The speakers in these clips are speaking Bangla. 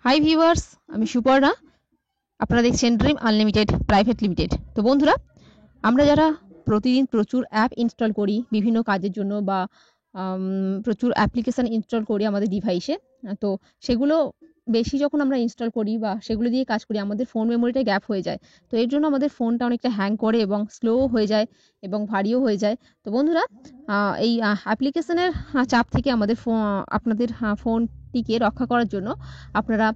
হাই ভিউয়ার্স, আমি সুপর্ণা। আপনারা দেখছেন ড্রিম আনলিমিটেড প্রাইভেট লিমিটেড। তো বন্ধুরা, আমরা যারা প্রতিদিন প্রচুর অ্যাপ ইনস্টল করি বিভিন্ন কাজের জন্য বা প্রচুর অ্যাপ্লিকেশান ইনস্টল করি আমাদের ডিভাইসে, তো সেগুলো বেশি যখন আমরা ইনস্টল করি বা সেগুলো দিয়ে কাজ করি আমাদের ফোন মেমোরিটা গ্যাপ হয়ে যায়। তো এর জন্য আমাদের ফোনটা অনেকটা হ্যাং করে এবং স্লোও হয়ে যায় এবং ভারীও হয়ে যায়। তো বন্ধুরা, এই অ্যাপ্লিকেশনের চাপ থেকে আমাদের আপনাদের ফোনটিকে রক্ষা করার জন্য আপনারা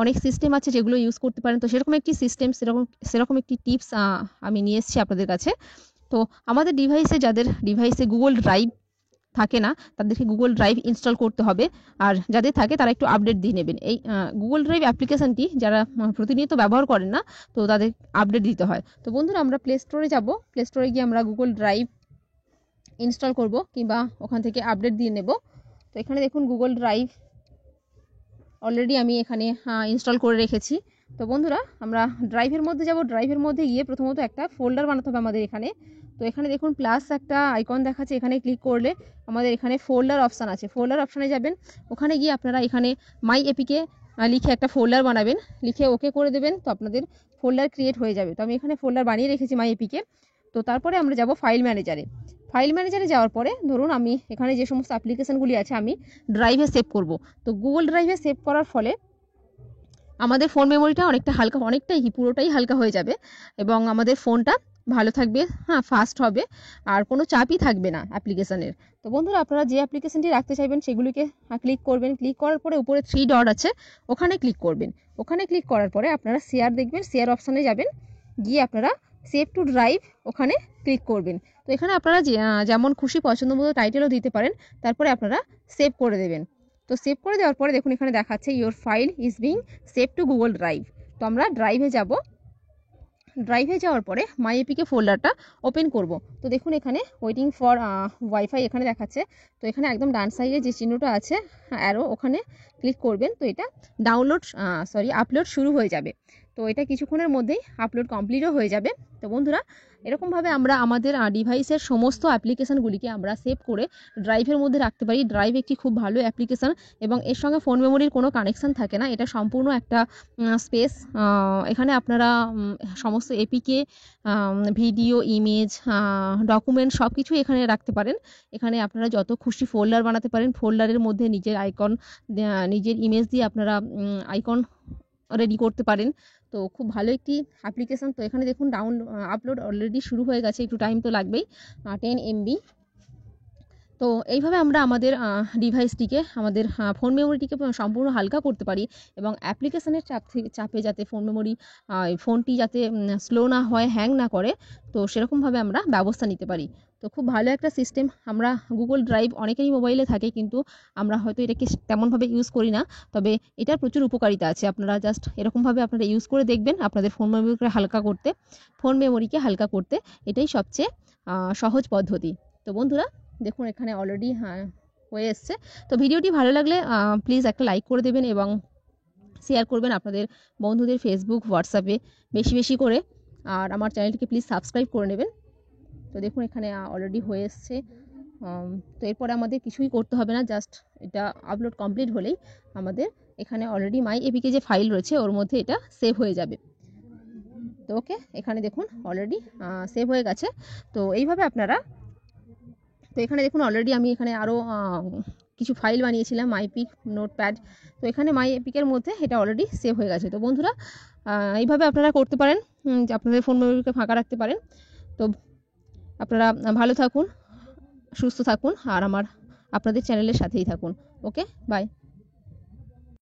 অনেক সিস্টেম আছে যেগুলো ইউজ করতে পারেন। তো সেরকম একটি সিস্টেম, সেরকম একটি টিপস আমি নিয়ে এসেছি আপনাদের কাছে। তো আমাদের ডিভাইসে, যাদের ডিভাইসে গুগল ড্রাইভ থাকে না তাদেরকে গুগল ড্রাইভ ইনস্টল করতে হবে, আর যাদের থাকে তারা একটু আপডেট দিয়ে নেবেন। এই গুগল ড্রাইভ অ্যাপ্লিকেশনটি যারা প্রতিনিয়ত ব্যবহার করেন না, তো তাদের আপডেট দিতে হয়। তো বন্ধুরা, আমরা প্লে স্টোরে যাব। প্লে স্টোরে গিয়ে আমরা গুগল ড্রাইভ ইনস্টল করব কিংবা ওখান থেকে আপডেট দিয়ে নেব। তো এখানে দেখুন গুগল ড্রাইভ অলরেডি আমি এখানে ইনস্টল করে রেখেছি। তো বন্ধুরা, আমরা ড্রাইভের মধ্যে যাব। ড্রাইভের মধ্যে গিয়ে প্রথমত একটা ফোল্ডার বানাতে হবে আমাদের এখানে। তো এখানে দেখুন প্লাস একটা আইকন দেখাচ্ছে, এখানে ক্লিক করলে আমাদের এখানে ফোল্ডার অপশান আছে। ফোল্ডার অপশানে যাবেন, ওখানে গিয়ে আপনারা এখানে মাই এপিকে লিখে একটা ফোল্ডার বানাবেন, লিখে ওকে করে দেবেন। তো আপনাদের ফোল্ডার ক্রিয়েট হয়ে যাবে। তো আমি এখানে ফোল্ডার বানিয়ে রেখেছি মাই এপিকে। তো তারপরে আমরা যাব ফাইল ম্যানেজারে। ফাইল ম্যানেজারে যাওয়ার পরে ধরুন আমি এখানে যে সমস্ত অ্যাপ্লিকেশানগুলি আছে আমি ড্রাইভে সেভ করব। তো গুগল ড্রাইভে সেভ করার ফলে আমাদের ফোন মেমোরিটা অনেকটা হালকা, অনেকটাই কি পুরোটাই হালকা হয়ে যাবে এবং আমাদের ফোনটা ভালো থাকবে, ফাস্ট হবে, আর কোনো চাপই থাকবে না অ্যাপ্লিকেশানের। তো বন্ধুরা, আপনারা যে অ্যাপ্লিকেশানটি রাখতে চাইবেন সেগুলিকে ক্লিক করবেন। ক্লিক করার পরে উপরে 3 ডট আছে, ওখানে ক্লিক করবেন। ওখানে ক্লিক করার পরে আপনারা শেয়ার দেখবেন, শেয়ার অপশানে যাবেন, গিয়ে আপনারা সেভ টু ড্রাইভ ওখানে ক্লিক করবেন। তো এখানে আপনারা যেমন খুশি পছন্দ মতো টাইটেলও দিতে পারেন, তারপরে আপনারা সেভ করে দেবেন। তো সেভ করে দেওয়ার পরে দেখুন এখানে দেখাচ্ছে your file is being save two Google drive. তো আমরা ড্রাইভে যাব। ড্রাইভে যাওয়ার পরে মাই এপিকে ফোল্ডারটা ওপেন করব। তো দেখুন এখানে ওয়েটিং ফর ওয়াইফাই এখানে দেখাচ্ছে। তো এখানে একদম ডান সাইডে যে চিহ্নটা আছে অ্যারো, ওখানে ক্লিক করবেন। তো এটা আপলোড শুরু হয়ে যাবে। তো এটা কিছুক্ষণের মধ্যেই আপলোড কমপ্লিটও হয়ে যাবে। তো বন্ধুরা, এরকমভাবে আমরা আমাদের ডিভাইসের সমস্ত অ্যাপ্লিকেশানগুলিকে আমরা সেভ করে ড্রাইভের মধ্যে রাখতে পারি। ড্রাইভ একটি খুব ভালো অ্যাপ্লিকেশান এবং এর সঙ্গে ফোন মেমোরির কোনো কানেকশান থাকে না। এটা সম্পূর্ণ একটা স্পেস। এখানে আপনারা সমস্ত এপিকে, ভিডিও, ইমেজ, ডকুমেন্ট সব কিছুই এখানে রাখতে পারেন। এখানে আপনারা যত খুশি ফোল্ডার বানাতে পারেন। ফোল্ডারের মধ্যে নিজের আইকন, নিজের ইমেজ দিয়ে আপনারা আইকন রেডি করতে পারেন। তো খুব ভালো একটি অ্যাপ্লিকেশান। তো এখানে দেখুন আপলোড অলরেডি শুরু হয়ে গেছে, একটু টাইম তো লাগবেই, 10 MB। তো এইভাবে আমরা আমাদের ডিভাইসটিকে, আমাদের ফোন মেমোরিটিকে সম্পূর্ণ হালকা করতে পারি এবং অ্যাপ্লিকেশানের চাপে যাতে ফোনটি যাতে স্লো না হয়, হ্যাং না করে, তো সেরকমভাবে আমরা ব্যবস্থা নিতে পারি। তো খুব ভালো একটা সিস্টেম। আমরা গুগল ড্রাইভ অনেকেরই মোবাইলে থাকে, কিন্তু আমরা হয়তো এটাকে তেমনভাবে ইউজ করি না। তবে এটার প্রচুর উপকারিতা আছে। আপনারা জাস্ট এরকমভাবে আপনারা ইউজ করে দেখবেন আপনাদের ফোন মেমোরিকে হালকা করতে। এটাই সবচেয়ে সহজ পদ্ধতি। তো বন্ধুরা, দেখুন এখানে অলরেডি হয়ে এসছে। তো ভিডিওটি ভালো লাগলে প্লিজ একটা লাইক করে দেবেন এবং শেয়ার করবেন আপনাদের বন্ধুদের ফেসবুক, হোয়াটসঅ্যাপে বেশি বেশি করে। আর আমার চ্যানেলটিকে প্লিজ সাবস্ক্রাইব করে নেবেন। তো দেখুন এখানে অলরেডি হয়ে এসছে। তো এরপরে আমাদের কিছুই করতে হবে না, জাস্ট এটা আপলোড কমপ্লিট হলেই আমাদের এখানে অলরেডি মাই এপিকে যে ফাইল রয়েছে ওর মধ্যে এটা সেভ হয়ে যাবে। তো ওকে, এখানে দেখুন অলরেডি সেভ হয়ে গেছে। তো এইভাবে আপনারা, তো এখানে দেখুন অলরেডি আমি এখানে আরও কিছু ফাইল বানিয়েছিলাম মাইপিক নোটপ্যাড। তো এখানে মাই এপিকের মধ্যে এটা অলরেডি সেভ হয়ে গেছে। তো বন্ধুরা, এইভাবে আপনারা করতে পারেন, যে আপনাদের ফোন মেমোরিকে ফাঁকা রাখতে পারেন। তো আপনারা ভালো থাকুন, সুস্থ থাকুন, আর আপনাদের চ্যানেলের সাথেই থাকুন। ওকে, বাই।